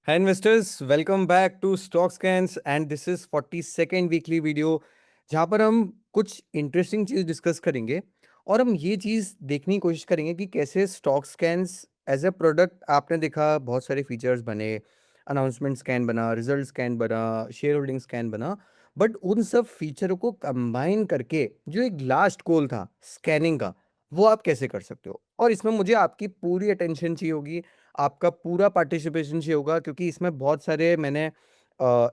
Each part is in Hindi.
Hi investors, welcome back to Stock Scans and this is 42nd weekly video जहाँ पर हम कुछ इंटरेस्टिंग चीज़ डिस्कस करेंगे और हम ये चीज़ देखने की कोशिश करेंगे कि कैसे stock scans as a product आपने देखा बहुत सारे फीचर्स बने, अनाउंसमेंट स्कैन बना, रिजल्ट स्कैन बना, शेयर होल्डिंग स्कैन बना, बट उन सब फीचरों को कंबाइन करके जो एक लास्ट गोल था स्कैनिंग का, वो आप कैसे कर सकते हो। और इसमें मुझे आपकी पूरी अटेंशन चाहिए होगी, आपका पूरा पार्टिसिपेशन चाहिए होगा क्योंकि इसमें बहुत सारे मैंने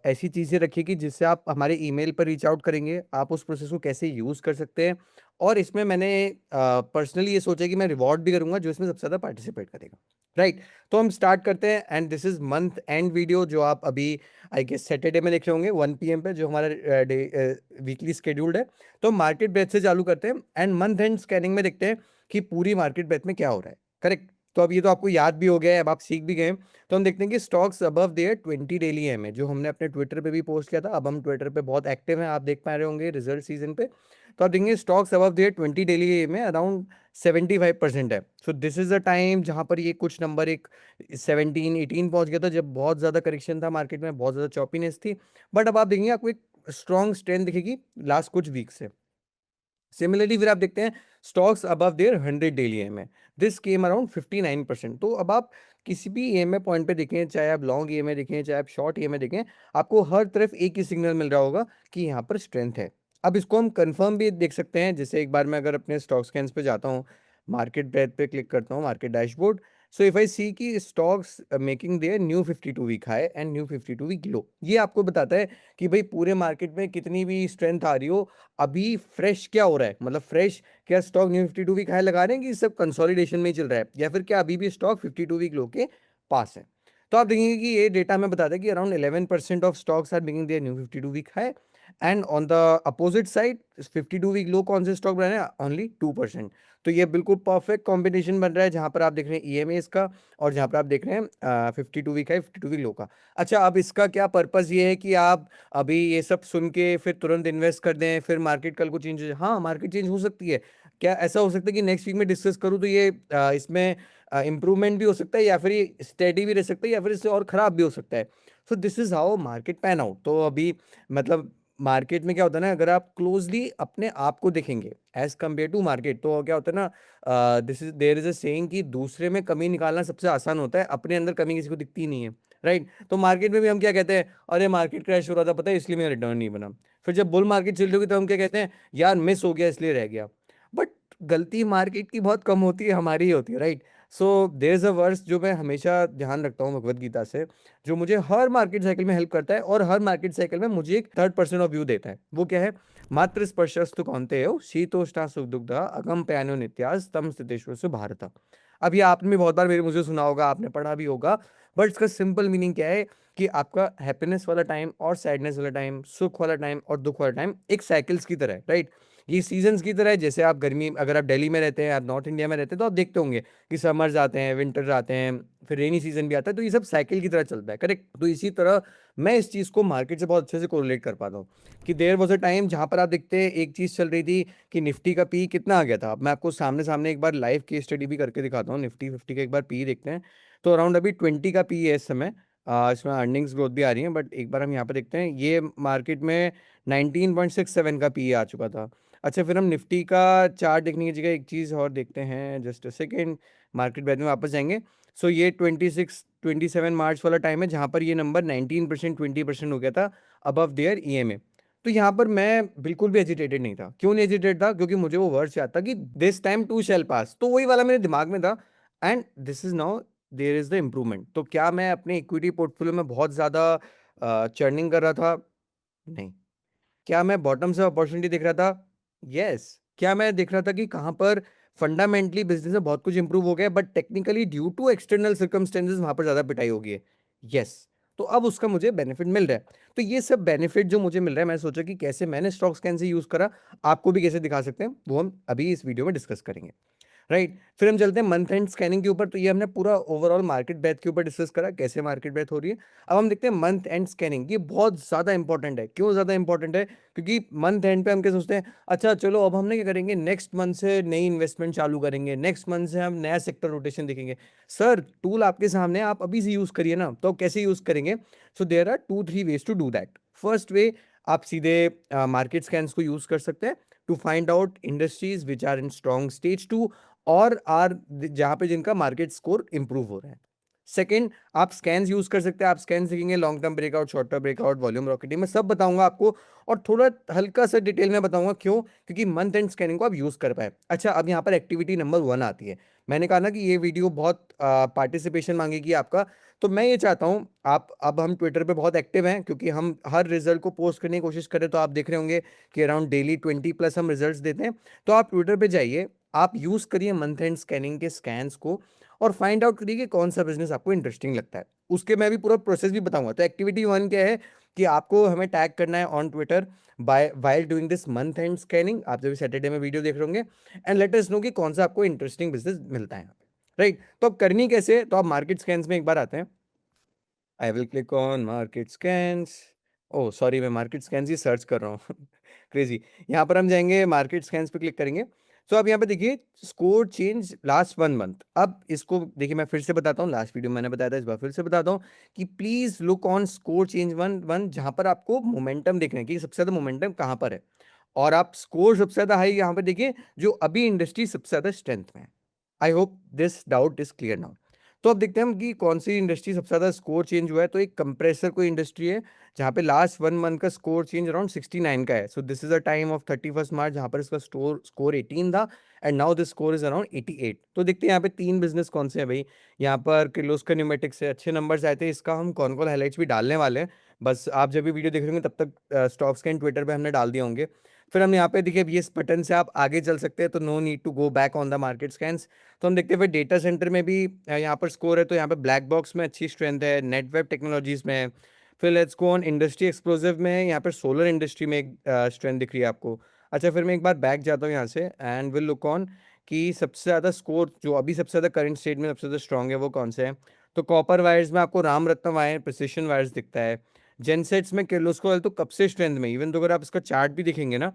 ऐसी चीज़ें रखी कि जिससे आप हमारे ईमेल पर रीच आउट करेंगे, आप उस प्रोसेस को कैसे यूज़ कर सकते हैं और इसमें मैंने पर्सनली ये सोचा कि मैं रिवॉर्ड भी करूँगा जो इसमें सबसे ज़्यादा पार्टिसिपेट करेगा, राइट? तो हम स्टार्ट करते हैं and this is month and video जो आप अभी आई गेस सैटरडे में देख रहे होंगे 1 पीएम पे जो हमारा वीकली शेड्यूल्ड है। तो मार्केट ब्रेथ से चालू करते हैं एंड मंथ एंड स्कैनिंग में देखते हैं कि पूरी मार्केट ब्रेथ में क्या हो रहा है, करेक्ट? तो अब ये तो आपको याद भी हो गया है, अब आप सीख भी गए हैं। तो हम देखते हैं कि stocks above their 20 daily M है, जो हमने अपने ट्विटर पे भी पोस्ट किया था। अब हम ट्विटर पे बहुत एक्टिव हैं, आप देख पा रहे होंगे रिजल्ट सीजन पे। तो आप देखेंगे stocks above their 20 daily M है अराउंड 75% है। So this is a time जहाँ पर ये कुछ नंबर एक 17-18 पहुंच गया था, जब बहुत ज़्यादा करेक्शन था मार्केट में, बहुत ज़्यादा चॉपीनेस थी। बट अब आप देखेंगे आपको एक स्ट्रॉन्ग स्ट्रेंथ दिखेगी लास्ट कुछ वीक से। सिमिलरली फिर आप देखते हैं stocks above their 100 daily EMA, this came around 59%। तो अब आप किसी भी ईएमए पॉइंट पे देखें, चाहे आप लॉन्ग ईएमए देखें, चाहे आप शॉर्ट ईएमए देखें, आपको हर तरफ एक ही सिग्नल मिल रहा होगा कि यहाँ पर स्ट्रेंथ है। अब इसको हम कंफर्म भी देख सकते हैं, जैसे एक बार मैं अगर अपने स्टॉक स्कैन्स पे जाता हूँ, मार्केट ब्रेथ पे क्लिक करता हूँ, market dashboard. So if I see की stocks making their new 52 week high and new 52 week low, ये आपको बताता है कि भाई पूरे मार्केट में कितनी भी स्ट्रेंथ आ रही हो, अभी फ्रेश क्या हो रहा है, मतलब फ्रेश क्या स्टॉक न्यू 52 वीक हाई लगा रहे हैं कि सब कंसोलिडेशन में ही चल रहा है, या फिर क्या अभी भी स्टॉक 52 वीक लो के पास है। तो आप देखेंगे कि ये डेटा हमें बताता है कि around 11% of stocks are making their new 52 week high and on the opposite side 52 week low कौन से स्टॉक बन रहे हैं, ओनली 2%। तो ये बिल्कुल परफेक्ट कॉम्बिनेशन बन रहा है जहां पर आप देख रहे हैं ईएमएस का और जहां पर आप देख रहे हैं 52 वीक हाई 52 वीक लो का। अच्छा, अब इसका क्या पर्पस ये है कि आप अभी ये सब सुन के फिर तुरंत इन्वेस्ट कर दें, फिर मार्केट कल को चेंज हो जाए? हाँ, मार्केट चेंज हो सकती है। क्या ऐसा हो सकता है कि नेक्स्ट वीक में डिस्कस करूँ तो ये इसमें इम्प्रूवमेंट भी हो सकता है, या फिर ये स्टेडी भी रह सकता है, या फिर इससे और खराब भी हो सकता है। So this is how market pan out. तो अभी मतलब मार्केट में क्या होता है ना, अगर आप क्लोजली अपने आप को देखेंगे एज कम्पेयर टू मार्केट, तो क्या होता है ना, this is there is a saying कि दूसरे में कमी निकालना सबसे आसान होता है, अपने अंदर कमी किसी को दिखती ही नहीं है, राइट? तो मार्केट में भी हम क्या कहते हैं, अरे मार्केट क्रैश हो रहा था पता है इसलिए मेरा रिटर्न नहीं बना। फिर जब बुल मार्केट चल रही होगी तो हम क्या कहते हैं, यार मिस हो गया इसलिए रह गया। बट गलती मार्केट की बहुत कम होती है, हमारी ही होती है, right? So there is a verse जो मैं हमेशा ध्यान रखता हूँ भगवत गीता से, जो मुझे हर मार्केट साइकिल में हेल्प करता है और हर मार्केट साइकिल में मुझे एक थर्ड पर्सन ऑफ व्यू देता है। वो क्या है? मात्र स्पर्शस्तु कौन्तेयो शीतोष्णा सुखदुग्धा अगम प्यानो नित्यास तम स्थितेश्वर भारत। अभी आपने भी बहुत बार मेरे मुझे सुना होगा, आपने पढ़ा भी होगा, बट इसका सिंपल मीनिंग क्या है कि आपका हैप्पीनेस वाला टाइम और सैडनेस वाला टाइम, सुख वाला टाइम और दुख वाला टाइम एक साइकिल्स की तरह है, राइट? ये सीजन्स की तरह है। जैसे आप गर्मी, अगर आप दिल्ली में रहते हैं, आप नॉर्थ इंडिया में रहते हैं, तो आप देखते होंगे कि समर्स आते हैं, विंटर्स आते हैं, फिर रेनी सीजन भी आता है, तो ये सब साइकिल की तरह चलता है, करेक्ट? तो इसी तरह मैं इस चीज़ को मार्केट से बहुत अच्छे से कोरिलेट कर पाता हूँ कि देयर वॉज अ टाइम जहाँ पर आप देखते हैं एक चीज़ चल रही थी कि निफ्टी का पी कितना आ गया था। अब मैं आपको सामने सामने एक बार लाइव केस स्टडी भी करके दिखाता हूँ, निफ्टी 50 का एक बार पी देखते हैं। तो अराउंड अभी 20 का पी है इस समय। इसमें अर्निंग्स ग्रोथ भी आ रही है, बट एक बार हम यहाँ पर देखते हैं, ये मार्केट में 19.67 का पी आ चुका था। अच्छा, फिर हम निफ्टी का चार्ट देखने की जगह एक चीज़ और देखते हैं, just a second, market batch में वापस जाएंगे। सो ये 26-27 मार्च वाला टाइम है जहाँ पर ये नंबर 19% 20% हो गया था अबव देयर ईएमए। तो यहाँ पर मैं बिल्कुल भी एजिटेटेड नहीं था। क्यों नहीं एजिटेटेड था? क्योंकि मुझे वो वर्ड्स याद था कि this time too shall pass, तो वही वाला मेरे दिमाग में था and this is now there is the improvement. तो क्या मैं अपने इक्विटी पोर्टफोलियो में बहुत ज़्यादा चर्निंग कर रहा था? नहीं। क्या मैं बॉटम से अपॉर्चुनिटी देख रहा था? यस। क्या मैं देख रहा था कि कहाँ पर फंडामेंटली बिजनेस में बहुत कुछ इंप्रूव हो गया but technically due to external circumstances वहां पर ज्यादा पिटाई हो गई है? यस। तो अब उसका मुझे बेनिफिट मिल रहा है। तो ये सब बेनिफिट जो मुझे मिल रहा है, मैं सोचा कि कैसे मैंने स्टॉक स्कैन से यूज करा, आपको भी कैसे दिखा सकते हैं, वो हम अभी इस वीडियो में डिस्कस करेंगे। राइट। फिर हम चलते हैं मंथ एंड स्कैनिंग के ऊपर। तो ये हमने पूरा ओवरऑल मार्केट ब्रेथ के ऊपर डिस्कस करा, कैसे मार्केट ब्रेथ हो रही है। अब हम देखते हैं मंथ एंड स्कैनिंग। ये बहुत ज़्यादा इंपॉर्टेंट है। क्यों ज़्यादा इंपॉर्टेंट है? क्योंकि मंथ एंड पे हम क्या सोचते हैं, अच्छा चलो अब हमने क्या करेंगे, नेक्स्ट मंथ से नई इन्वेस्टमेंट चालू करेंगे, नेक्स्ट मंथ से हम नया सेक्टर रोटेशन देखेंगे। सर टूल आपके सामने, आप अभी से यूज़ करिए ना। तो कैसे यूज़ करेंगे? So there are 2-3 ways to do that. First way, आप सीधे मार्केट स्कैन्स को यूज़ कर सकते हैं to find out industries which are in strong stage 2 और आर जहाँ पे जिनका मार्केट स्कोर इंप्रूव हो रहा है। सेकंड, आप स्कैन्स यूज कर सकते हैं। आप स्कैन सीखेंगे, long term breakout, short term breakout, volume rocketing, मैं सब बताऊंगा आपको। और थोड़ा हल्का सा डिटेल में बताऊंगा क्यों, क्योंकि मंथ एंड स्कैनिंग को आप यूज कर पाए। अच्छा, अब यहाँ पर एक्टिविटी नंबर 1 आती है। मैंने कहा ना कि ये वीडियो बहुत पार्टिसिपेशन मांगेगी आपका। तो मैं ये चाहता हूँ, आप, अब हम ट्विटर पे बहुत एक्टिव हैं क्योंकि हम हर रिजल्ट को पोस्ट करने की कोशिश करें। तो आप देख रहे होंगे कि अराउंड डेली 20+ हम रिजल्ट्स देते हैं। तो आप ट्विटर पे जाइए, आप यूज करिए मंथ एंड स्कैनिंग के स्कैन्स को और फाइंड आउट करिए कि कौन सा बिजनेस आपको इंटरेस्टिंग लगता है। उसके मैं भी पूरा प्रोसेस भी बताऊंगा। तो एक्टिविटी 1 क्या है कि आपको हमें टैग करना है on Twitter by while doing this month end scanning. आप जब सैटरडे में वीडियो देख रहे होंगे, एंड लेट अस नो कि कौन सा आपको इंटरेस्टिंग बिजनेस मिलता है। राइट, तो अब करनी कैसे? तो आप मार्केट स्कैन्स में एक बार आते हैं। I will click on market scans. Oh sorry, मैं मार्केट स्कैन्स ही सर्च कर रहा हूँ। क्रेजी। यहाँ पर हम जाएंगे, मार्केट स्कैन्स पे क्लिक करेंगे। तो अब यहाँ पे देखिए स्कोर चेंज लास्ट 1 मंथ। अब इसको देखिए, मैं फिर से बताता हूँ, लास्ट वीडियो में मैंने बताया था, इस बार फिर से बताता हूँ कि please look on score change 1 1, जहाँ पर आपको मोमेंटम देखना है कि सबसे ज्यादा मोमेंटम कहाँ पर है। और आप स्कोर सबसे ज्यादा हाई यहाँ पे देखिए, जो अभी इंडस्ट्री सबसे ज्यादा स्ट्रेंथ में है। I hope this doubt is clear now. तो अब देखते हैं हम कि कौन सी इंडस्ट्री सबसे ज़्यादा स्कोर चेंज हुआ है। तो एक कंप्रेसर कोई इंडस्ट्री है जहाँ पे लास्ट 1 मंथ का स्कोर चेंज अराउंड 69 का है। So this is a time of 31 मार्च जहाँ पर इसका स्कोर 18 था, and now this score is around 88। तो देखते हैं यहाँ पे 3 बिजनेस कौन से हैं भाई। यहाँ पर किर्लोस्कर न्यूमेटिक्स से अच्छे नंबर्स आए थे। इसका हम कौन कौन हाईलाइट्स भी डालने वाले हैं। बस आप जब भी वीडियो देख रहे होंगे तब तक स्टॉक्स के ट्विटर पे हमने डाल दिए होंगे। फिर हम यहाँ पे देखिए, इस बटन से आप आगे चल सकते हैं, तो no need to go back on the market scans. तो हम देखते हैं फिर डेटा सेंटर में भी यहाँ पर स्कोर है। तो यहाँ पे ब्लैक बॉक्स में अच्छी स्ट्रेंथ है, नेटवेब टेक्नोलॉजीज में है। फिर let's go on industry explosive में है, यहाँ पर सोलर इंडस्ट्री में एक स्ट्रेंथ दिख रही है आपको। अच्छा, फिर मैं एक बार बैक जाता हूँ यहाँ से एंड विल लुक ऑन कि सबसे ज़्यादा स्कोर जो अभी सबसे ज़्यादा करंट स्टेट में सबसे ज़्यादा स्ट्रॉन्ग है वो कौन से हैं। तो कॉपर वायर्स में आपको राम रत्न वायर, प्रिसिशन वायर्स दिखता है। जेनसेट्स में किर्लोस्कर ऑयल तो कब से स्ट्रेंथ में, इवन तो अगर आप इसका चार्ट भी देखेंगे ना,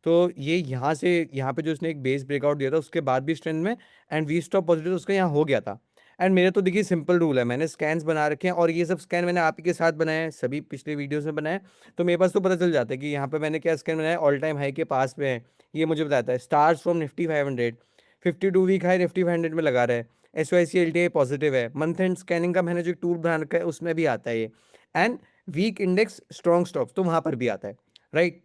तो ये यहाँ से यहाँ पे जो इसने एक बेस ब्रेकआउट दिया था उसके बाद भी स्ट्रेंथ में, एंड वी स्टॉप पॉजिटिव उसका यहाँ हो गया था। एंड मेरे तो देखिए सिंपल रूल है, मैंने स्कैन्स बना रखे हैं और ये सब स्कैन मैंने आप ही के साथ बनाए हैं, सभी पिछले वीडियोस में बनाए हैं। तो मेरे पास तो पता चल जाता है कि यहाँ पे मैंने क्या स्कैन बनाया है, ऑल टाइम हाई के पास में है। ये मुझे बताता है stars from Nifty 500, 52 week high Nifty 500 में लगा रहा है। SYCLTA पॉजिटिव है। मंथ एंड स्कैनिंग का मैंने जो टूल बना रखा है उसमें भी आता है ये। And week index strong stocks तो वहाँ पर भी आता है। राइट,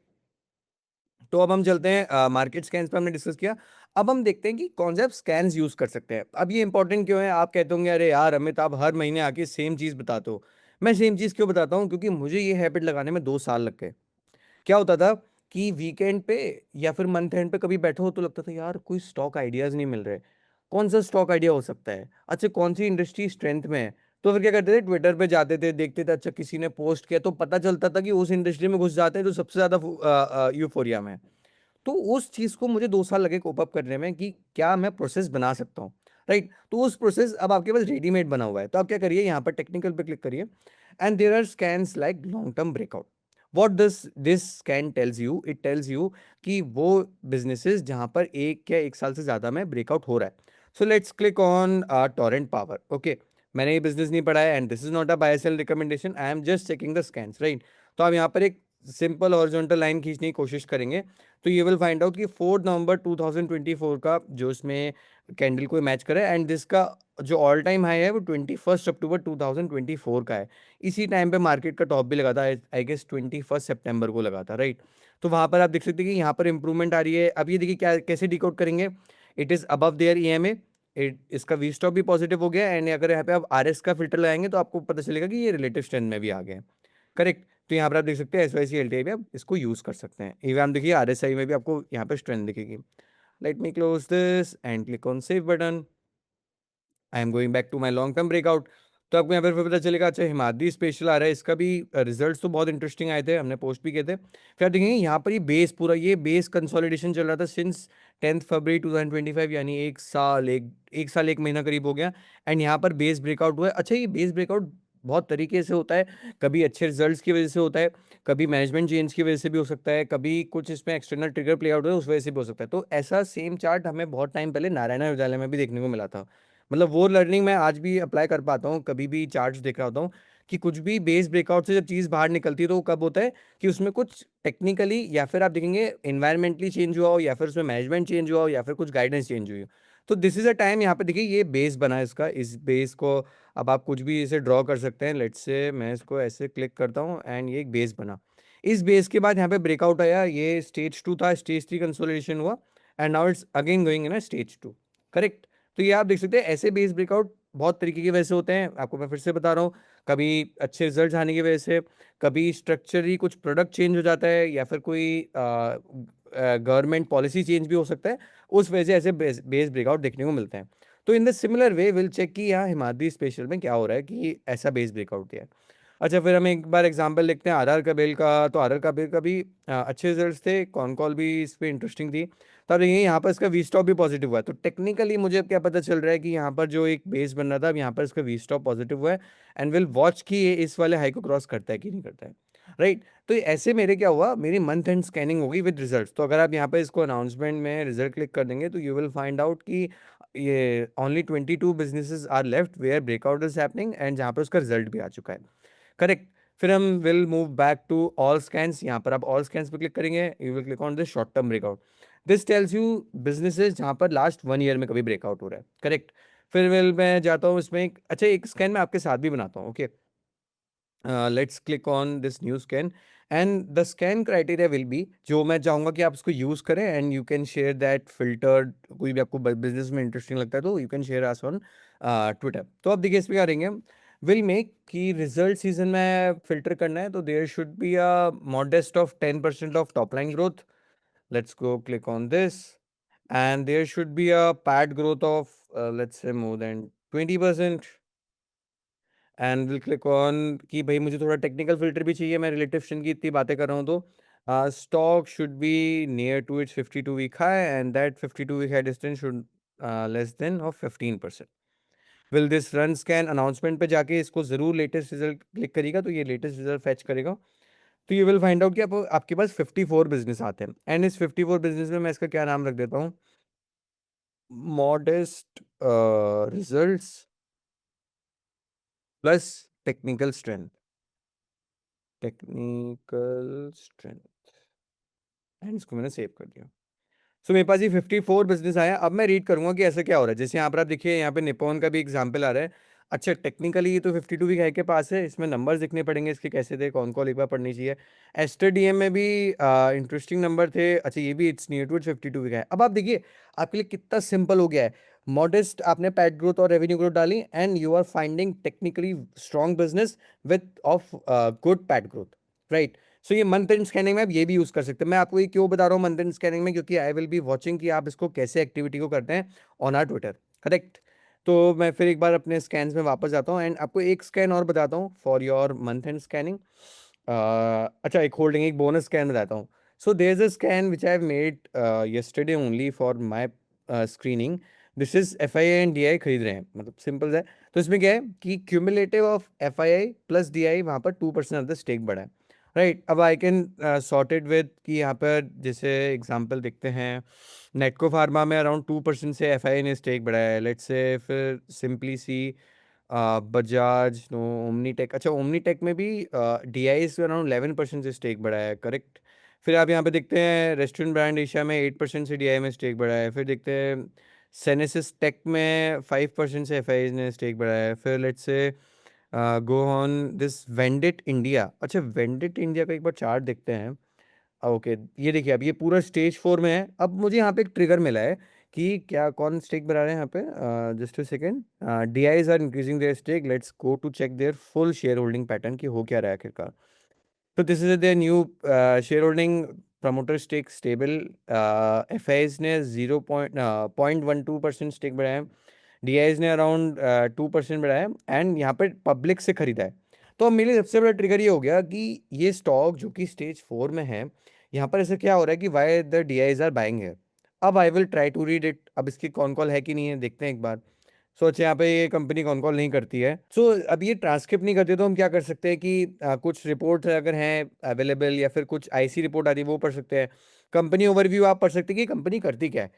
तो अब हम चलते हैं मार्केट स्कैन्स पे हमने डिस्कस किया। अब हम देखते हैं कि कौन से आप स्कैन्स यूज कर सकते हैं। अब ये इंपॉर्टेंट क्यों है? आप कहते होंगे अरे यार अमित, आप हर महीने आके सेम चीज बताते हो। मैं सेम चीज क्यों बताता हूँ? क्योंकि मुझे ये हैबिट लगाने में 2 साल लग गए। क्या होता था कि वीकेंड पे या फिर मंथ एंड पे कभी बैठो तो लगता था यार कोई स्टॉक आइडियाज नहीं मिल रहे। कौन सा स्टॉक आइडिया हो सकता है? अच्छा, कौन सी इंडस्ट्री स्ट्रेंथ में है? तो फिर क्या करते थे, ट्विटर पे जाते थे, देखते थे, अच्छा किसी ने पोस्ट किया तो पता चलता था कि उस इंडस्ट्री में घुस जाते हैं जो सबसे ज्यादा यूफोरिया में है। तो उस चीज़ को मुझे 2 साल लगे कोप अप करने में कि क्या मैं प्रोसेस बना सकता हूँ। राइट, तो उस प्रोसेस अब आपके पास रेडीमेड बना हुआ है। तो आप क्या करिए, यहाँ पर टेक्निकल पे क्लिक करिए and there are scans like long term breakout. What this scan tells you, it tells you कि वो बिजनेसेस जहाँ पर 1 या 1 साल से ज़्यादा में ब्रेकआउट हो रहा है। So let's click on Torrent Power. Okay, मैंने ये बिजनेस नहीं पढ़ा है and this is not a buy sell recommendation, I am just checking the scans. Right, तो आप यहाँ पर एक सिंपल हॉरिजॉन्टल लाइन खींचने की कोशिश करेंगे। तो ये विल फाइंड आउट कि 4 नवंबर 2024 का जो इसमें कैंडल को मैच करे, एंड जिसका जो ऑल टाइम हाई है वो 21 अक्टूबर 2024 का है। इसी टाइम पे मार्केट का टॉप भी लगा था, आई गेस 21 सितंबर को लगा था। राइट, तो वहाँ पर आप देख सकते हैं कि यहाँ पर इंप्रूवमेंट आ रही है। अब ये देखिए क्या कैसे डिकोड करेंगे। It is above their EMA, इसका वी स्टॉप भी पॉजिटिव हो गया, एंड अगर यहाँ पे आप RS का फिल्टर लगाएंगे तो आपको पता चलेगा कि ये रिलेटिव स्ट्रेंथ में भी आ गया है। करेक्ट, तो यहाँ पर आप देख सकते हैं SYCLTA भी आप इसको यूज़ कर सकते हैं। इवन आप देखिए RSI में भी आपको यहाँ पे स्ट्रेंथ दिखेगी। Let me close this and click on save button. I am going back to my long term breakout. तो आपको यहाँ पर फिर पता चलेगा अच्छा हिमाद्री स्पेशल आ रहा है, इसका भी रिजल्ट्स तो बहुत इंटरेस्टिंग आए थे, हमने पोस्ट भी किए थे। फिर आप देखेंगे यहाँ पर ये बेस पूरा ये बेस कंसोलिडेशन चल रहा था सिंस 10 फरवरी 2025, यानी एक साल 1 महीना करीब हो गया। एंड यहाँ पर बेस ब्रेकआउट हुआ है। अच्छा ये बेस ब्रेकआउट बहुत तरीके से होता है, कभी अच्छे रिजल्ट्स की वजह से होता है, कभी मैनेजमेंट चेंज की वजह से भी हो सकता है, कभी कुछ इसमें एक्सटर्नल ट्रिगर प्ले आउट हो उस वजह से भी हो सकता है। तो ऐसा सेम चार्ट हमें बहुत टाइम पहले नारायण विद्यालय में भी देखने को मिला था। मतलब वो लर्निंग मैं आज भी अप्लाई कर पाता हूँ, कभी भी चार्ट्स देख रहा होता हूँ कि कुछ भी बेस ब्रेकआउट से जब चीज़ बाहर निकलती है तो वो कब होता है कि उसमें कुछ टेक्निकली या फिर आप देखेंगे इन्वायरमेंटली चेंज हुआ हो, या फिर उसमें मैनेजमेंट चेंज हुआ हो, या फिर कुछ गाइडेंस चेंज हुई हो। तो दिस इज अ टाइम, यहाँ पे देखिए ये बेस बना है इसका, इस बेस को अब आप कुछ भी इसे ड्रॉ कर सकते हैं। लेट्स से मैं इसको ऐसे क्लिक करता हूँ एंड ये एक बेस बना। इस बेस के बाद यहाँ पे ब्रेकआउट आया, ये स्टेज 2 था, स्टेज 3 कंसोलिडेशन हुआ and now it's again going in stage 2। Correct. तो ये आप देख सकते हैं ऐसे बेस ब्रेकआउट बहुत तरीके की वजह से होते हैं, आपको मैं फिर से बता रहा हूँ। कभी अच्छे रिजल्ट्स आने की वजह से, कभी स्ट्रक्चरली कुछ प्रोडक्ट चेंज हो जाता है, या फिर कोई गवर्नमेंट पॉलिसी चेंज भी हो सकता है, उस वजह से ऐसे बेस ब्रेकआउट देखने को मिलते हैं। तो in the similar way will check कि यहाँ हिमाद्री स्पेशल में क्या हो रहा है कि ऐसा बेस ब्रेकआउट दिया है। अच्छा फिर हम एक बार एग्जांपल देखते हैं आरआर कबील का। तो आरआर कबील का भी अच्छे रिजल्ट्स थे, कॉन कॉल भी इस पर इंटरेस्टिंग थी। तब देखिए यहाँ पर इसका वी स्टॉप भी पॉजिटिव हुआ है। तो टेक्निकली मुझे अब क्या पता चल रहा है कि यहाँ पर जो एक बेस बन रहा था, अब यहाँ पर इसका वी स्टॉप पॉजिटिव हुआ है। एंड विल वॉच कि ये इस वाले हाई को क्रॉस करता है कि नहीं करता है। राइट। तो ऐसे मेरे क्या हुआ, मेरी मंथ एंड स्कैनिंग होगी विद रिजल्ट्स। तो अगर आप यहाँ पे इसको अनाउंसमेंट में रिजल्ट क्लिक कर देंगे तो यू विल फाइंड आउट कि ये only 22 businesses are left where breakout is happening, and जहाँ पे उसका रिजल्ट भी आ चुका है। करेक्ट। फिर हम will move back to all scans. यहाँ पर आप ऑल स्कैन्स पे क्लिक करेंगे, you will click on this short term breakout. This tells you businesses जहाँ पर लास्ट 1 ईयर में कभी ब्रेकआउट हो रहा है। करेक्ट। फिर विल मैं जाता हूँ इसमें अच्छा एक स्कैन मैं आपके साथ भी बनाता हूँ। Okay, let's click on this new scan and the scan criteria will be, जो मैं चाहूँगा कि आप इसको यूज़ करें and you can share that filtered, कोई भी आपको बिजनेस में इंटरेस्टिंग लगता है तो you can share us on Twitter. तो अब देखिए इसमें क्या करेंगे हम, विल मेक कि रिजल्ट सीजन में फिल्टर करना है तो there should be a modest of 10% of top line growth. Let's go click on this and there should be a PAT growth of let's say more than 20%। And will click on कि भाई मुझे थोड़ा टेक्निकल फिल्टर भी चाहिए, मैं रिलेटिव स्ट्रेंथ की इतनी बातें कर रहा हूँ। तो stock should be near to its 52 week high and that 52 week high distance should less than of 15%। Will this run scan, announcement पे जाके इसको जरूर लेटेस्ट रिजल्ट क्लिक करेगा तो ये लेटेस्ट रिजल्ट फैच करेगा। तो यू विल फाइंड आउट कि आपके पास 54 बिजनेस आते हैं एंड इस 54 बिजनेस में मैं इसका क्या नाम रख देता हूँ, modest results plus technical strength. Technical strength and इसको मैंने सेव कर दिया। सो मेरे पास ये 54 बिजनेस आया। अब मैं रीड करूंगा कि ऐसा क्या हो रहा है। जैसे यहाँ पर आप देखिए, यहाँ पे निप्पॉन का भी एग्जांपल आ रहा है। अच्छा टेक्निकली ये तो 52 वीक हाई के पास है, इसमें नंबर्स दिखने पड़ेंगे इसके कैसे थे, कौन कॉल एक बार पढ़नी चाहिए। एस्टर डीएम में भी इंटरेस्टिंग नंबर थे। अच्छा ये भी इट्स नियर टू 52 वीक है। अब आप देखिए आपके लिए कितना सिंपल हो गया है। मॉडेस्ट आपने पैट ग्रोथ और रेवेन्यू ग्रोथ डाली and you are finding technically strong business with of good PAT growth. Right. So ये मंथ एंड स्कैनिंग में आप ये भी यूज कर सकते हैं। मैं आपको ये क्यों बता रहा हूँ मंथ एंड स्कैनिंग में, क्योंकि आई विल बी वॉचिंग कि आप इसको कैसे एक्टिविटी को करते हैं ऑन आर ट्विटर। करेक्ट। तो मैं फिर एक बार अपने स्कैन्स में वापस जाता हूँ एंड आपको एक स्कैन और बताता हूँ for your month end scanning. अच्छा एक होल्डिंग एक बोनस स्कैन बताता हूँ। So there is a scan which I have made yesterday only for my screening. This is F I and D I खरीद रहे हैं, मतलब सिंपल है। तो इसमें क्या है कि cumulative of F I plus D I वहाँ पर 2% ऑफ द स्टेक बढ़ा है। राइट। अब आई कैन सॉर्टेड विद कि यहाँ पर जैसे एग्जांपल देखते हैं, नेटको फार्मा में अराउंड 2% से एफ आई ने स्टेक बढ़ाया है। लेट्स से फिर सिंपली सी बजाज नो ओमनी टेक। अच्छा ओमनी टेक में भी डी आई से अराउंड 11% से स्टेक बढ़ाया है। करेक्ट। फिर आप यहाँ पे देखते हैं रेस्टोरेंट ब्रांड एशिया में 8% से डी आई में स्टेक बढ़ाया है। फिर देखते हैं सेनेसिस टेक में 5% से एफ आई ने स्टेक बढ़ाया है। फिर let's say go on this Wendt India. अच्छा वेंडिट इंडिया का एक बार चार्ट देखते हैं। ओके ये देखिए अब ये पूरा स्टेज 4 में है। अब मुझे यहाँ पे एक ट्रिगर मिला है कि क्या कौन स्टेक बना रहे हैं यहाँ पे। Just a second, D IIs are increasing their stake. Let's go to check their full share holding pattern की हो क्या रहा है आखिरकार। तो this is their new share holding promoter stake stable. F IIs ने 0.12% स्टेक बढ़ाया है। डीआईज ने अराउंड 2% बढ़ाया एंड यहाँ पर पब्लिक से खरीदा है। तो अब मेरे लिए सबसे बड़ा ट्रिगर ये हो गया कि ये स्टॉक जो कि स्टेज 4 में है, यहाँ पर ऐसा क्या हो रहा है कि why the DIIs are buying है। अब I will try to read it. अब इसकी कौन कॉल है कि नहीं है देखते हैं एक बार। सोच यहाँ पे ये कंपनी कौन कॉल नहीं करती है। सो अब ये ट्रांसक्रिप्ट नहीं करती तो हम क्या कर सकते हैं कि कुछ रिपोर्ट अगर हैं अवेलेबल या फिर कुछ आईसी रिपोर्ट आती है वो पढ़ सकते हैं। कंपनी ओवरव्यू आप पढ़ सकते हैं कि कंपनी करती क्या है।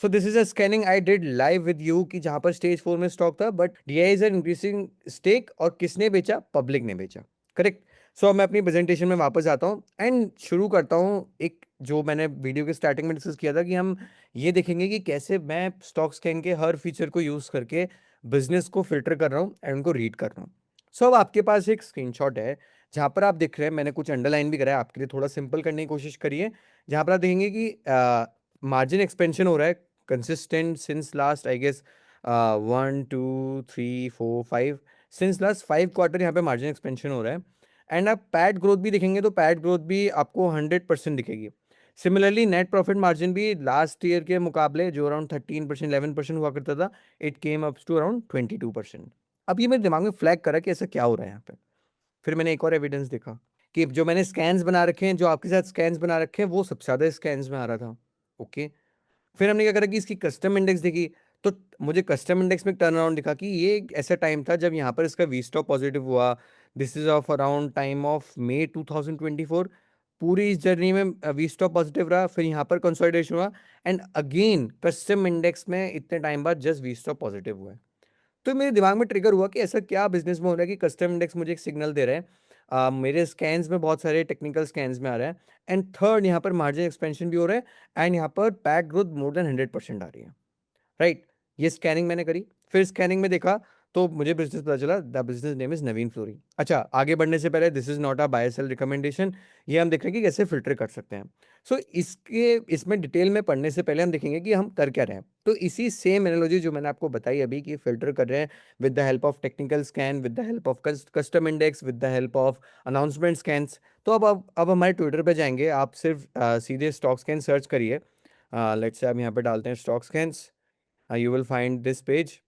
So this is a scanning I did live with you कि जहां पर स्टेज 4 में स्टॉक था but DIIs are increasing stake और किसने बेचा, पब्लिक ने बेचा। करेक्ट। सो अब मैं अपनी प्रेजेंटेशन में वापस आता हूँ एंड शुरू करता हूँ एक जो मैंने वीडियो के स्टार्टिंग में डिस्कस किया था कि हम ये देखेंगे कि कैसे मैं स्टॉक स्कैन के हर फीचर को यूज़ करके बिजनेस को फिल्टर कर रहा हूँ एंड उनको रीड कर रहा हूँ। सो अब आपके पास एक स्क्रीनशॉट है जहाँ पर आप देख रहे हैं, मैंने कुछ अंडरलाइन भी करा है आपके लिए, थोड़ा सिंपल करने की कोशिश करिए। जहाँ पर आप देखेंगे कि मार्जिन एक्सपेंशन हो रहा है consistent since last I guess 1 2 3 4 5 since last 5 quarter यहाँ पे मार्जिन एक्सपेंशन हो रहा है। एंड आप पैट ग्रोथ भी देखेंगे तो पैट ग्रोथ भी आपको 100% दिखेगी। सिमिलरली नेट प्रॉफिट मार्जिन भी लास्ट ईयर के मुकाबले जो अराउंड 13% 11% हुआ करता था, it came up to around 22%। अब ये मेरे दिमाग में फ्लैग करा कि ऐसा क्या हो रहा है यहाँ पे। फिर मैंने एक और एविडेंस देखा कि जो मैंने स्कैन्स बना रखे हैं, जो आपके साथ स्कैन्स बना रखे हैं, वो सबसे ज़्यादा स्कैन्स में आ रहा था। ओके। फिर हमने क्या करा कि इसकी कस्टम इंडेक्स देखी, तो मुझे कस्टम इंडेक्स में टर्न अराउंड दिखा कि ये एक ऐसा टाइम था जब यहाँ पर इसका वी स्टॉप पॉजिटिव हुआ। This is of around time of May 2024। पूरी इस जर्नी में वी स्टॉप पॉजिटिव रहा, फिर यहाँ पर कंसोलिडेशन हुआ एंड अगेन कस्टम इंडेक्स में इतने टाइम बाद जस्ट वी स्टॉप पॉजिटिव हुआ है। तो मेरे दिमाग में ट्रिगर हुआ कि ऐसा क्या बिजनेस में हो रहा है कि कस्टम इंडेक्स मुझे एक सिग्नल दे रहा है। मेरे स्कैन्स में बहुत सारे टेक्निकल स्कैन्स में आ रहा है एंड थर्ड यहाँ पर मार्जिन एक्सपेंशन भी हो रहा है एंड यहाँ पर पैक ग्रोथ मोर देन 100% आ रही है। राइट। ये स्कैनिंग मैंने करी, फिर स्कैनिंग में देखा तो मुझे बिजनेस पता चला, the business name is Navin Fluorine. अच्छा, आगे बढ़ने से पहले this is not a buy sell recommendation, ये हम देख रहे हैं कि कैसे फिल्टर कर सकते हैं। सो इसके इसमें डिटेल में पढ़ने से पहले हम देखेंगे कि हम कर क्या रहे हैं। तो इसी सेम एनालॉजी जो मैंने आपको बताई अभी कि फिल्टर कर रहे हैं with the help of technical scan, with the help of custom index, with the help of announcement scans. तो अब हमारे ट्विटर पे जाएंगे, आप सिर्फ सीधे स्टॉक स्कैन सर्च करिए। लेट्स से हम यहाँ पे डालते हैं stock scans, you will find this page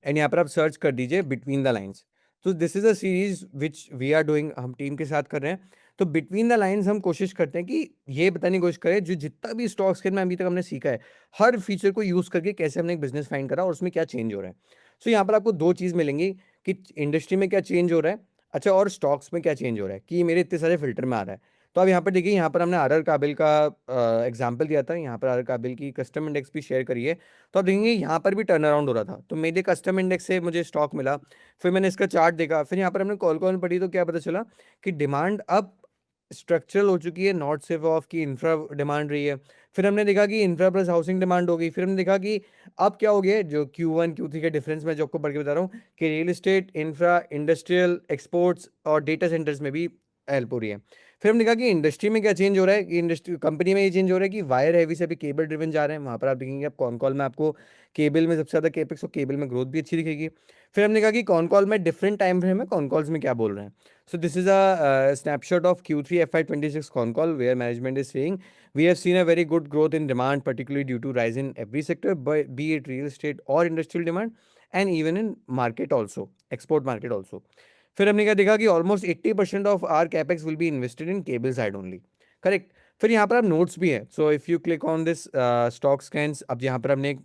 and यहाँ पर आप सर्च कर दीजिए बिटवीन द लाइन्स। तो this is a series which we are doing, हम टीम के साथ कर रहे हैं। तो बिटवीन द लाइन्स हम कोशिश करते हैं कि ये बताने की कोशिश करें जो जितना भी स्टॉक्स के में अभी तक हमने सीखा है, हर फीचर को यूज़ करके कैसे हमने एक बिजनेस फाइंड करा और उसमें क्या चेंज हो रहा है। सो यहाँ पर आपको दो चीज़ मिलेंगी कि इंडस्ट्री में क्या चेंज हो रहा है, अच्छा, और स्टॉक्स में क्या चेंज हो रहा है कि मेरे इतने सारे फिल्टर में आ रहा है। तो अब यहाँ पर देखिए, यहाँ पर हमने आर आर काबिल का एग्जाम्पल दिया था, यहाँ पर आर आर काबिल की कस्टम इंडेक्स भी शेयर करिए। तो आप देखेंगे यहाँ पर भी टर्न अराउंड हो रहा था, तो मेरे कस्टम इंडेक्स से मुझे स्टॉक मिला। फिर मैंने इसका चार्ट देखा, फिर यहाँ पर हमने कॉल कॉल पढ़ी तो क्या पता चला कि डिमांड अब स्ट्रक्चरल हो चुकी है, नॉट सिर्फ ऑफ की इंफ्रा डिमांड रही है। फिर हमने देखा कि इंफ्रा प्लस हाउसिंग डिमांड हो गई। फिर हमने देखा कि अब क्या हो गया, जो Q1 Q3 के डिफरेंस में जो आपको पढ़ के बता रहा हूँ कि real estate, infra, industrial, exports और डेटा सेंटर्स में भी हेल्प हो रही है। फिर हमने कहा कि इंडस्ट्री में क्या चेंज हो रहा है, कि इंडस्ट्री कंपनी में ये चेंज हो रहा है कि वायर हैवी से अभी केबल ड्रिवन जा रहे हैं। वहाँ पर आप देखेंगे, आप कॉन कॉल में आपको केबल में सबसे ज़्यादा केपेक्स और केबल में ग्रोथ भी अच्छी दिखेगी। फिर हमने कहा कि कॉन कॉल में डिफरेंट टाइम फ्रेम है, कॉन कॉल्स में क्या बोल रहे हैं। So this is a snapshot of Q3 FY26 con call where management is saying we have seen a very good growth in demand, particularly due to rise in every sector, be it real estate or industrial demand, and even in market also, export market also. फिर हमने क्या देखा कि almost 80% of our capex will be invested in cable side only. Correct. फिर यहाँ पर आप नोट्स भी है, so if you click on this stock scans, अब यहाँ पर हमने एक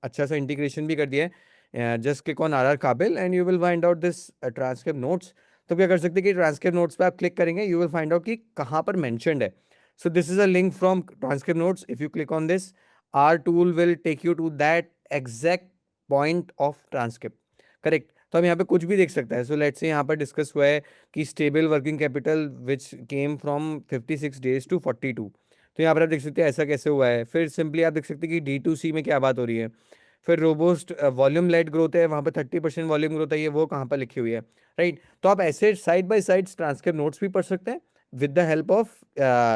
अच्छा सा इंटीग्रेशन भी कर दिया है। Just click on R R Kabel and you will find out this transcript notes. तो क्या कर सकते हैं कि ट्रांसक्रिप्ट नोट्स पे आप क्लिक करेंगे, यू विल फाइंड आउट कि कहाँ पर मेंशन्ड है। So this is a link from transcript notes, if you click on this, our tool will take you to that exact point of transcript. Correct. तो हम यहाँ पे कुछ भी देख सकता है। सो लेट्स से यहाँ पर डिस्कस हुआ है कि stable working capital which came from 56 days to 42। तो यहाँ पर आप देख सकते हैं ऐसा कैसे हुआ है। फिर सिंपली आप देख सकते हैं कि D2C में क्या बात हो रही है। फिर रोबोस्ट वॉल्यूम लेड ग्रोथ है, वहाँ पर 30% वॉल्यूम ग्रोथ है, ये वो कहाँ पर लिखी हुई है। राइट। तो आप ऐसे side by side transcript notes भी पढ़ सकते हैं with the help of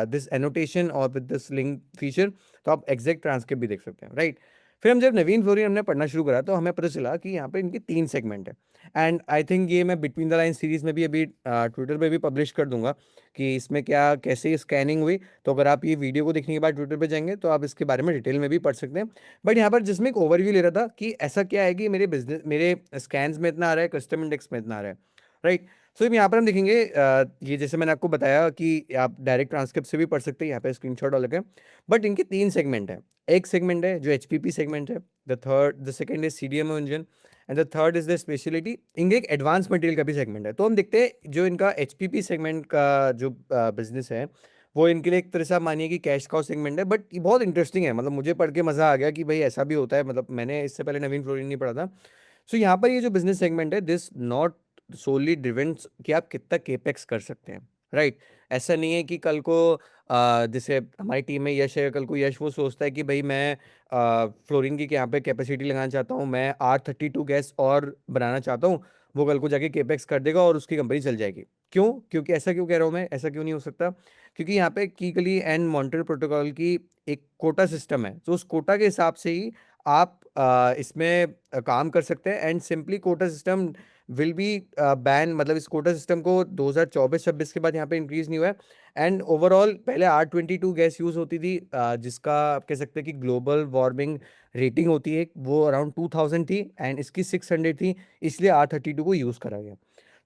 this annotation और विद दिस लिंक फीचर। तो आप एग्जैक्ट ट्रांसक्रिप्ट भी देख सकते हैं। राइट। फिर हम जब नवीन फ्लोरिन हमने पढ़ना शुरू करा तो हमें पता चला कि यहाँ पे इनके 3 सेगमेंट है। एंड आई थिंक ये मैं बिटवीन द लाइन सीरीज़ में भी अभी ट्विटर पे भी पब्लिश कर दूँगा कि इसमें क्या कैसे स्कैनिंग हुई। तो अगर आप ये वीडियो को देखने के बाद ट्विटर पे जाएँगे तो आप इसके बारे में डिटेल में भी पढ़ सकते हैं। बट यहाँ पर जिसमें एक ओवरव्यू ले रहा था कि ऐसा क्या है कि मेरे स्कैन्स में इतना आ रहा है, कस्टम इंडेक्स में इतना आ रहा है, राइट? सो यहाँ पर हम देखेंगे ये जैसे मैंने आपको बताया कि आप डायरेक्ट ट्रांसक्रिप्ट से भी पढ़ सकते हैं, यहाँ पे स्क्रीनशॉट अलग है। बट इनके 3 सेगमेंट हैं। एक सेगमेंट है जो एचपीपी सेगमेंट है, the second is CDMO engine and the third is the speciality. इनके एक एडवांस मटेरियल का भी सेगमेंट है। तो हम देखते हैं जो इनका एचपीपी सेगमेंट का जो बिजनेस है वो इनके लिए एक तरह से आप मानिए कि कैश काउ सेगमेंट है। बट ये बहुत इंटरेस्टिंग है, मतलब मुझे पढ़ के मजा आ गया कि भाई ऐसा भी होता है, मतलब मैंने इससे पहले नवीन फ्लोरिन नहीं पढ़ा था। सो यहाँ पर ये जो बिजनेस सेगमेंट है दिस नॉट सोली ड्रिवन कि आप कितना केपेक्स कर सकते हैं, राइट? ऐसा नहीं है कि कल को जैसे हमारी टीम में यश है, कल को यश वो सोचता है कि भाई मैं फ्लोरिन की यहाँ पे कैपेसिटी लगाना चाहता हूँ, मैं R32 गैस और बनाना चाहता हूँ। वो कल को जाके केपेक्स कर देगा और उसकी कंपनी चल जाएगी। क्यों? क्योंकि ऐसा क्यों कह रहा हूँ मैं, ऐसा क्यों नहीं हो सकता? क्योंकि यहाँ पे कीगली एंड मॉन्ट्रियल प्रोटोकॉल की एक कोटा सिस्टम है। तो उस कोटा के हिसाब से ही आप इसमें काम कर सकते हैं। And simply quota system will be ban, मतलब इस कोटा सिस्टम को 2024-26 के बाद यहाँ पे इंक्रीज नहीं हुआ है। एंड ओवरऑल पहले R22 गैस यूज होती थी, जिसका आप कह सकते हैं कि ग्लोबल वार्मिंग रेटिंग होती है वो अराउंड 2000 थी एंड इसकी 600 थी, इसलिए R32 को यूज करा गया।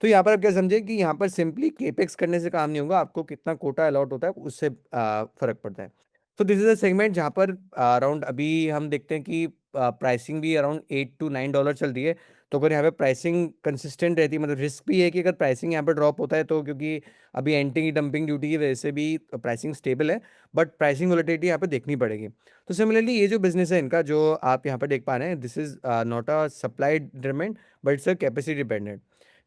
तो यहाँ पर आप क्या समझे कि यहाँ पर सिंपली केपेक्स करने से काम नहीं होगा, आपको कितना कोटा अलॉट होता है उससे फर्क पड़ता है। तो दिस इज अ सेगमेंट जहाँ पर अराउंड अभी हम देखते हैं कि प्राइसिंग भी अराउंड $8 to $9 चल रही है। तो अगर यहाँ पे प्राइसिंग कंसिस्टेंट रहती है, मतलब रिस्क भी है कि अगर प्राइसिंग यहाँ पे ड्रॉप होता है तो, क्योंकि अभी एंटी डंपिंग ड्यूटी की वजह से भी प्राइसिंग स्टेबल है, बट प्राइसिंग वोलेटिलिटी यहाँ पे देखनी पड़ेगी। तो सिमिलरली ये जो बिजनेस है इनका जो आप यहाँ पर देख पा रहे हैं, this is not a supply driven but it's a capacity dependent.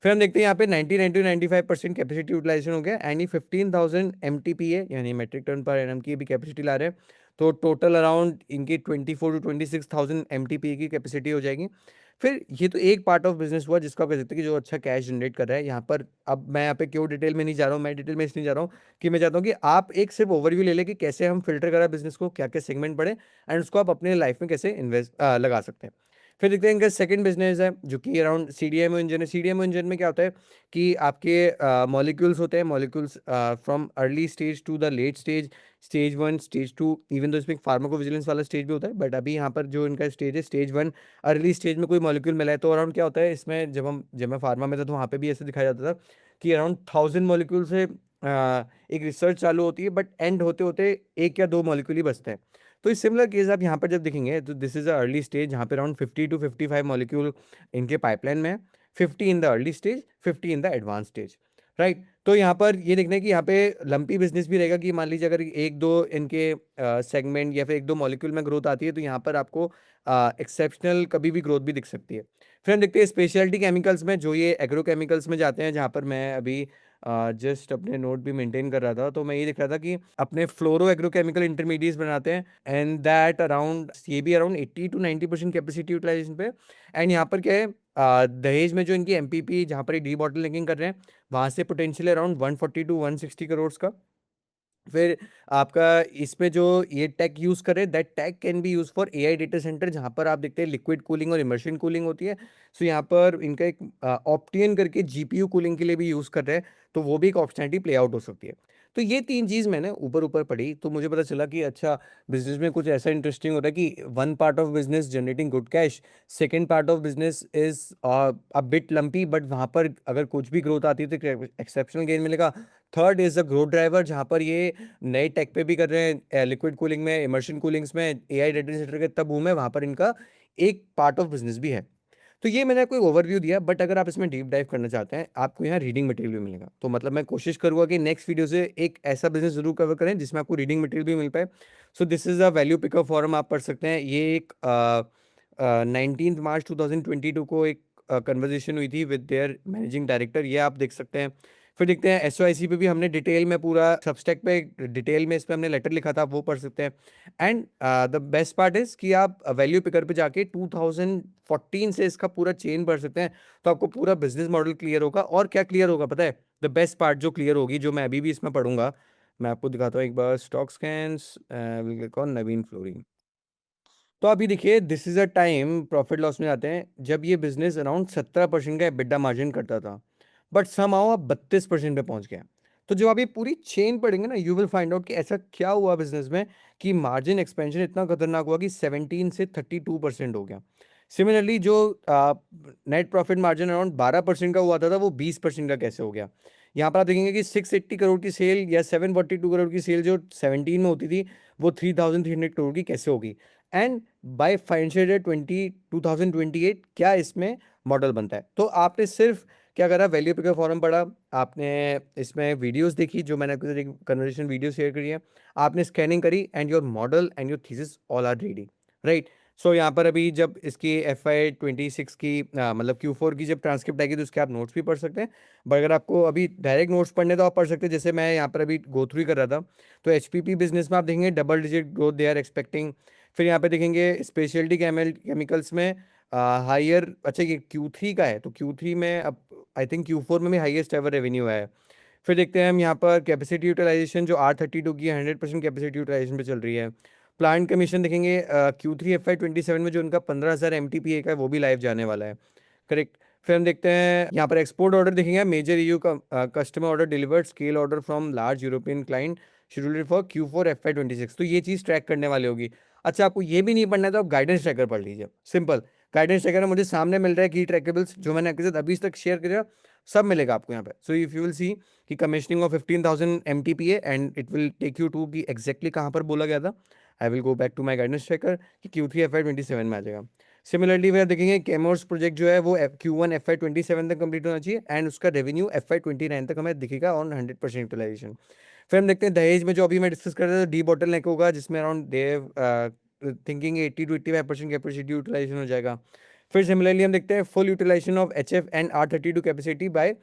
फिर हम देखते हैं यहाँ पे 90-95% कैपेसिटी यूटिलाइजेशन हो गया एंड ये 15,000 MTP है, यानी मेट्रिक टन पर एनम की भी कैपेसिटी ला रहे हैं। तो टोटल अराउंड इनकी 24 to 26,000 MTP की कैपेसिटी हो जाएगी। फिर ये तो एक पार्ट ऑफ बिजनेस हुआ जिसको आप कह सकते हैं कि जो अच्छा कैश जनरेट कर रहा है यहाँ पर। अब मैं यहाँ पे क्यों डिटेल में नहीं जा रहा हूँ, मैं डिटेल में इसलिए जा रहा हूँ कि मैं चाहता हूँ कि आप एक सिर्फ ओवरव्यू ले लें कि कैसे हम फिल्टर करा बिजनेस को, क्या क्या सेगमेंट पड़े एंड उसको आप अपने लाइफ में कैसे इन्वेस्ट लगा सकते हैं। फिर देखते हैं इनका सेकंड बिजनेस है जो कि अराउंड सीडीएमओ इंजन है। सीडीएमओ इंजन में क्या होता है कि आपके मॉलिक्यूल्स होते हैं, molecules from early stage to the late stage, stage 1, stage 2, even तो इसमें फार्माकोविजिलेंस वाला स्टेज भी होता है, बट अभी यहाँ पर जो इनका स्टेज है स्टेज 1, अर्ली स्टेज में कोई मॉलिक्यूल मिला है। तो अराउंड क्या होता है इसमें, जब मैं फार्मा में था तो वहाँ पे भी ऐसे दिखाया जाता था कि अराउंड 1000 मॉलिक्यूल से एक रिसर्च चालू होती है, बट एंड होते होते एक या दो मॉलिक्यूल ही बचते हैं। तो इस सिमिलर केस आप यहाँ पर जब देखेंगे तो this is a early stage जहाँ पे अराउंड 50 to 55 मॉलिक्यूल इनके पाइपलाइन में है, 50 in the early stage, 50 in the advance stage, right? तो यहाँ पर ये देखना है कि यहाँ पे लंपी बिजनेस भी रहेगा कि मान लीजिए अगर एक दो इनके सेगमेंट या फिर एक दो मॉलिक्यूल में ग्रोथ आती है तो यहाँ पर आपको एक्सेप्शनल कभी भी ग्रोथ भी दिख सकती है। फिर हम देखते हैं स्पेशलिटी केमिकल्स में, जो ये एग्रो केमिकल्स में जाते हैं, जहाँ पर मैं अभी जस्ट अपने नोट भी मेंटेन कर रहा था। तो मैं ये देख रहा था कि अपने फ्लोरो एग्रोकेमिकल इंटरमीडिएट्स बनाते हैं एंड दैट अराउंड ये भी अराउंड 80 to 90% कैपेसिटी यूटिलाइजेशन पे। एंड यहाँ पर क्या है दहेज में जो इनकी एमपीपी जहाँ पर ये डी बॉटलनेकिंग कर रहे हैं, वहाँ से पोटेंशियल अराउंड 140 to 160 करोड़ का। फिर आपका इसमें जो ये टेक यूज़ कर रहे हैं that tech can be use for AI data center, जहाँ पर आप देखते हैं लिक्विड कूलिंग और इमर्शन कूलिंग होती है। सो यहाँ पर इनका एक ऑप्टियन करके जीपीयू कूलिंग के लिए भी यूज़ कर रहे हैं, तो वो भी एक ऑप्शनैलिटी प्ले आउट हो सकती है। तो ये तीन चीज़ मैंने ऊपर ऊपर पढ़ी तो मुझे पता चला कि अच्छा बिजनेस में कुछ ऐसा इंटरेस्टिंग होता है कि one part of business generating good cash, second part of business is a bit lumpy but वहाँ पर अगर कुछ भी ग्रोथ आती है तो एक्सेप्शनल गेन मिलेगा। Third is the growth driver, जहाँ पर ये नए टेक पे भी कर रहे हैं, लिक्विड कूलिंग में, इमर्शन कूलिंग्स में, एआई डेटा सेंटर के तब बूम है, वहाँ पर इनका एक पार्ट ऑफ बिजनेस भी है। तो ये मैंने कोई ओवरव्यू दिया, बट अगर आप इसमें डीप डाइव करना चाहते हैं आपको यहाँ रीडिंग मटेरियल भी मिलेगा। तो मतलब मैं कोशिश करूंगा कि नेक्स्ट वीडियो से एक ऐसा बिजनेस जरूर कवर करें जिसमें आपको रीडिंग मटेरियल भी मिल पाए। So this is a value pickup forum, आप पढ़ सकते हैं। ये एक 19 मार्च 2022 को एक कन्वर्जेशन हुई थी विद देयर मैनेजिंग डायरेक्टर, ये आप देख सकते हैं। फिर देखते हैं एसओआईसी पे भी हमने डिटेल में पूरा सबस्टेक पे डिटेल में इस पे हमने लेटर लिखा था, आप वो पढ़ सकते हैं। And the best part is कि आप वैल्यू पिकर पे जाके 2014 से इसका पूरा चेन पढ़ सकते हैं, तो आपको पूरा बिजनेस मॉडल क्लियर होगा। और क्या क्लियर होगा पता है? द बेस्ट पार्ट जो क्लियर होगी, जो मैं अभी भी इसमें पढ़ूंगा, मैं आपको दिखाता हूँ एक बार। स्टॉक स्कैन्स, नवीन फ्लोरिन। तो अभी देखिए, this is a time profit loss में आते हैं जब ये बिज़नेस अराउंड 17% का एबिटा मार्जिन करता था, बट समहाउ अब 32% पे पहुंच गया। तो जब आप ये पूरी चेन पढ़ेंगे ना, यू विल फाइंड आउट कि ऐसा क्या हुआ बिज़नेस में कि मार्जिन एक्सपेंशन इतना खतरनाक हुआ कि 17 से 32% हो गया। सिमिलरली जो नेट प्रॉफिट मार्जिन अराउंड 12% का हुआ था वो 20% का कैसे हो गया। यहाँ पर आप देखेंगे कि 680 करोड़ की सेल या 742 करोड़ की सेल जो 17 में होती थी, वो 3300 करोड़ की कैसे होगी। एंड बाय फाइनेंशियल ईयर 2028 क्या इसमें मॉडल बनता है। तो आपने सिर्फ क्या करा, वैल्यू पिकर फॉरम पढ़ा, आपने इसमें वीडियोस देखी जो मैंने आपके साथ एक कन्वर्सेशन वीडियो शेयर करी है, आपने स्कैनिंग करी and your model and your thesis all are ready, right. So यहाँ पर अभी जब इसकी FY 26 की मतलब Q4 की जब ट्रांसक्रिप्ट आएगी तो उसके आप नोट्स भी पढ़ सकते हैं। बट अगर आपको अभी डायरेक्ट नोट्स पढ़ने तो आप पढ़ सकते हैं, जैसे मैं यहाँ पर अभी गो थ्रू कर रहा था। तो HPP बिजनेस में आप देखेंगे double digit growth they are expecting. फिर यहाँ पे देखेंगे स्पेशलिटी केमिकल्स में हायर, अच्छा ये Q3 का है, तो Q3 में अब आई थिंक Q4 में भी हाईएस्ट एवर रेवेन्यू है। फिर देखते हैं हम यहाँ पर कैपेसिटी यूटिलाइजेशन जो R32 की 100% कैपेसिटी यूटिलाइजेशन पे चल रही है। प्लांट कमीशन देखेंगे Q3 FY 27 में जो उनका 15,000 MTPA का है वो भी लाइव जाने वाला है, करेक्ट। फिर हम देखते हैं यहाँ पर एक्सपोर्ट ऑर्डर देखेंगे, मेजर EU का customer order delivered scale order from large European client scheduled for Q4 FY 26। तो ये चीज़ ट्रैक करने वाली होगी। अच्छा, आपको ये भी नहीं पढ़ना है तो आप गाइडेंस ट्रैकर पढ़ लीजिए, सिंपल। गाइडेंस ट्रैकर मुझे सामने मिल रहा है, की ट्रैकेबल्स जो मैंने आपके साथ अभी तक शेयर किया सब मिलेगा आपको यहाँ पे। So if you will see कि commissioning of 15,000 MTPA and it will take you to कि एग्जैक्टली कहाँ पर बोला गया था। I will go back to my guidance tracker कि Q3 FY 27 में आ जाएगा। सिमिलरली वे देखेंगे केमोर्स प्रोजेक्ट जो है वो Q1 FY 27 तक कंप्लीट होना चाहिए एंड उसका रेवेन्यू FY 29 तक हमें दिखेगा ऑन 100% यूटिलाइजेशन। फिर हम देखते हैं दहेज में जो अभी मैं डिस्कस कर रहा था, डी बॉटल नेक होगा जिसमें around they're thinking 80 to 85% capacity utilization हो जाएगा। फिर सिमिलरली हम देखते हैं full utilization of HF and R32 capacity by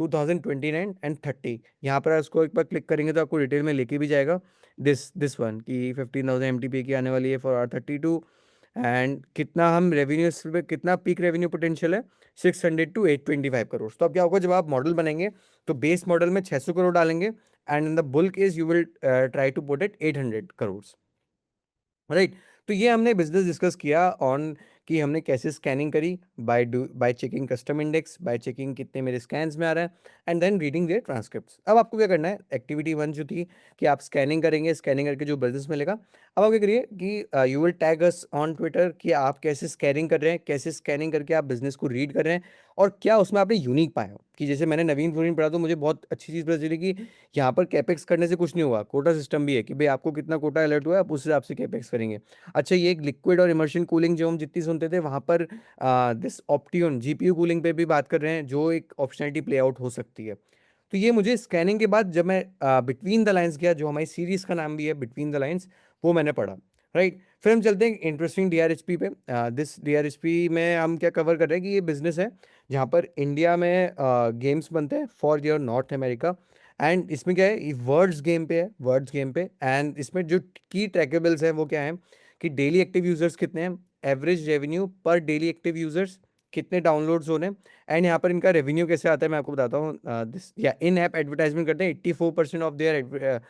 2029 and 30। यहाँ पर उसको एक बार क्लिक करेंगे तो आपको डिटेल में लेके भी जाएगा दिस वन कि 15,000 MTPA की आने वाली है फॉर R32 एंड कितना हम रेवेन्यू पे कितना पीक रेवेन्यू पोटेंशियल है 600 to 825 करोड़। तो अब क्या होगा, जब आप मॉडल बनाएंगे तो बेस मॉडल में 600 करोड़ डालेंगे and in the bulk is you will try to put it 800 crore, right. तो ये हमने बिजनेस डिस्कस किया ऑन कि हमने कैसे स्कैनिंग करी by checking custom index, by checking कितने मेरे स्कैन्स में आ रहा है and then reading their transcripts. अब आपको क्या करना है, एक्टिविटी 1 जो थी कि आप स्कैनिंग करेंगे, स्कैनिंग करके जो बिजनेस मिलेगा। अब आप क्या करिए कि you will tag us on Twitter कि आप कैसे स्कैनिंग कर रहे हैं, कैसे स्कैनिंग करके आप बिजनेस को रीड कर रहे हैं और क्या उसमें आपने यूनिक पाया हो। कि जैसे मैंने नवीन फ्लोरिन पढ़ा तो मुझे बहुत अच्छी चीज़ पता चली कि यहाँ पर कैपेक्स करने से कुछ नहीं हुआ, कोटा सिस्टम भी है कि भाई आपको कितना कोटा अलर्ट हुआ है आप उस हिसाब से कैपेक्स करेंगे। अच्छा, ये एक लिक्विड और इमर्शन कूलिंग जो हम जितनी सुनते थे वहाँ पर दिस ऑप्टियन GPU कूलिंग पे भी बात कर रहे हैं जो एक ऑप्शनलिटी प्ले आउट हो सकती है। तो ये मुझे स्कैनिंग के बाद जब मैं बिटवीन द लाइंस गया, जो हमारी सीरीज का नाम भी है बिटवीन द लाइंस, वो मैंने पढ़ा, राइट। फिर हम चलते हैं इंटरेस्टिंग DRHP पे। दिस DRHP में हम क्या कवर कर रहे हैं कि ये बिजनेस है जहाँ पर इंडिया में गेम्स बनते हैं for your north America. And इसमें क्या है, वर्ड्स गेम पे है, वर्ड्स गेम पे। एंड इसमें जो की ट्रैकेबल्स है वो क्या है कि डेली एक्टिव यूजर्स कितने हैं, एवरेज रेवेन्यू पर डेली एक्टिव यूजर्स, कितने डाउनलोड्स होने, एंड यहाँ पर इनका रेवेन्यू कैसे आता है मैं आपको बताता हूँ। दिस या इन ऐप एडवर्टाइजमेंट करते हैं, 84% of their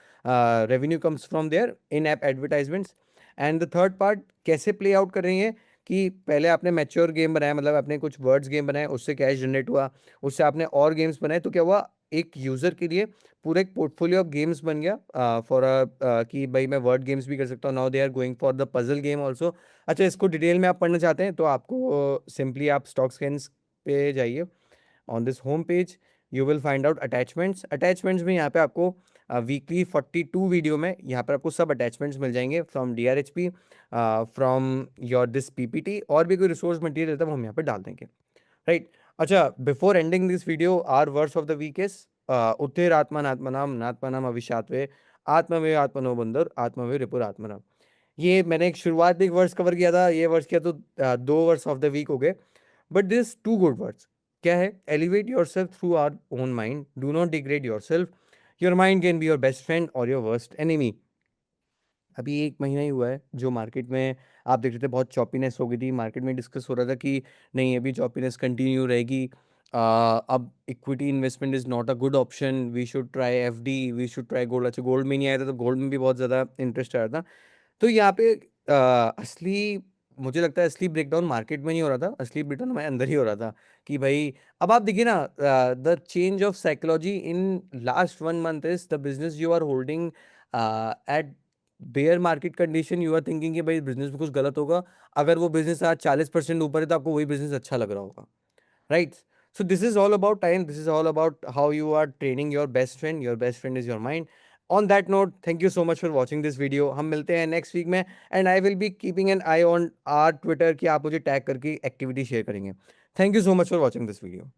revenue comes from their in app advertisements. And the third part कैसे प्ले आउट कर रही है कि पहले आपने मैच्योर गेम बनाया, मतलब आपने कुछ वर्ड्स गेम बनाए, उससे कैश जनरेट हुआ, उससे आपने और गेम्स बनाए, तो क्या हुआ, एक यूज़र के लिए पूरा एक पोर्टफोलियो ऑफ गेम्स बन गया फॉर कि भाई मैं वर्ड गेम्स भी कर सकता हूँ। Now they are going for the puzzle game also. अच्छा, इसको डिटेल में आप पढ़ना चाहते हैं तो आपको सिंपली आप स्टॉक स्कैन्स पे जाइए। On this home page you will find out attachments. Attachments में यहाँ पे आपको वीकली 42 वीडियो में यहाँ पर आपको सब अटैचमेंट्स मिल जाएंगे from DRHP, from your this PPT, और भी कोई रिसोर्स मटेरियल रहता है वो हम यहाँ पे डाल देंगे, राइट। अच्छा, before ending this video our words of the week is उत्तिरात्मनात्मनाम नात्मनाम अविशात्वे आत्मवे आत्मनो बंदर आत्मवे रिपुर आत्मनाम। ये मैंने एक शुरुआत में एक वर्ड्स कवर किया था, ये वर्ड्स किया तो 2 वर्ड्स ऑफ द वीक हो गए। बट दिस 2 गुड वर्ड्स क्या है, elevate yourself through our own mind, do not degrade yourself, your mind can be your best friend और योर वर्स्ट एनिमी। अभी 1 महीना ही हुआ है जो मार्केट में आप देख रहे थे बहुत चॉपीनेस हो गई थी, मार्केट में डिस्कस हो रहा था कि नहीं अभी चॉपीनेस कंटिन्यू रहेगी। अब equity investment is not a good option, we should try FD, we should try gold. अच्छा, गोल्ड में नहीं आया था तो गोल्ड में भी बहुत ज़्यादा इंटरेस्ट आया था। तो यहाँ पे असली मुझे लगता है असली ब्रेकडाउन मार्केट में नहीं हो रहा था, असली ब्रेकडाउन हमारे अंदर ही हो रहा था कि भाई अब आप देखिए ना, the change of psychology in last 1 month is the business you are holding at bear market condition, you are thinking कि भाई बिज़नेस में कुछ गलत होगा। अगर वो बिज़नेस आज 40% ऊपर है तो आपको वही बिज़नेस अच्छा लग रहा होगा, right? So this is all about time. This is all about how you are training your best friend. Your best friend is your mind. On that note, thank you so much for watching this video. हम मिलते हैं next week में, and I will be keeping an eye on our Twitter कि आप मुझे tag करके activity share करेंगे. Thank you so much for watching this video.